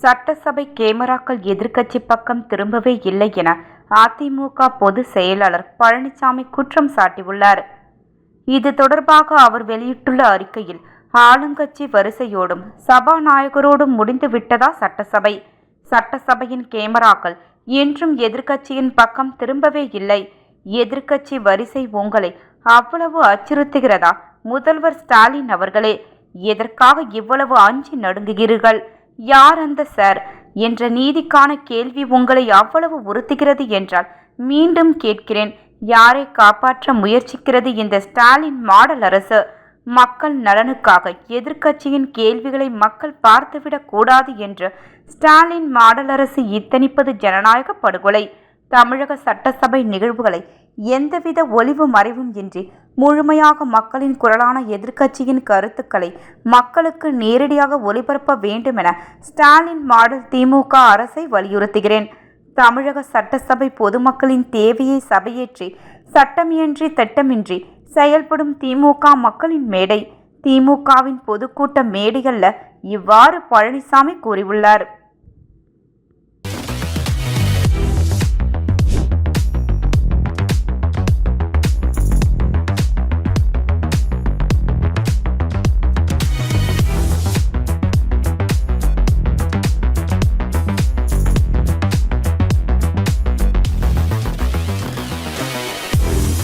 சட்டசபை கேமராக்கள் எதிர்க்கட்சி பக்கம் திரும்பவே இல்லை என அதிமுக பொதுச் செயலாளர் பழனிசாமி குற்றம் சாட்டியுள்ளார். இது தொடர்பாக அவர் வெளியிட்டுள்ள அறிக்கையில், ஆளுங்கட்சி வரிசையோடும் சபாநாயகரோடும் முடிந்து விட்டதா சட்டசபை? சட்டசபையின் கேமராக்கள் என்றும் எதிர்க்கட்சியின் பக்கம் திரும்பவே இல்லை. எதிர்க்கட்சி வரிசை உங்களை அவ்வளவு அச்சுறுத்துகிறதா? முதல்வர் ஸ்டாலின் அவர்களே, எதற்காக இவ்வளவு அஞ்சி நடுங்குகிறீர்கள்? யார் அந்த சார் என்ற நீதிக்கான கேள்வி உங்களை அவ்வளவு உறுத்துகிறது என்றால் மீண்டும் கேட்கிறேன், யாரை காப்பாற்ற முயற்சிக்கிறது இந்த ஸ்டாலின் மாடல் அரசு? மக்கள் நலனுக்காக எதிர்க்கட்சியின் கேள்விகளை மக்கள் பார்த்துவிடக் கூடாது என்று ஸ்டாலின் மாடல் அரசு இத்தனிப்பது ஜனநாயக படுகொலை. தமிழக சட்டசபை நிகழ்வுகளை எந்தவித ஒளிவு மறைவும் இன்றி முழுமையாக மக்களின் குரலான எதிர்க்கட்சியின் கருத்துக்களை மக்களுக்கு நேரடியாக ஒளிபரப்ப வேண்டுமென ஸ்டாலின் மாடல் திமுக அரசை வலியுறுத்துகிறேன். தமிழக சட்டசபை பொதுமக்களின் தேவையை சபையேற்றி சட்டமின்றி திட்டமின்றி செயல்படும் திமுக மக்களின் மேடை, திமுகவின் பொதுக்கூட்ட மேடையல்ல, இவ்வாறு பழனிசாமி கூறியுள்ளார்.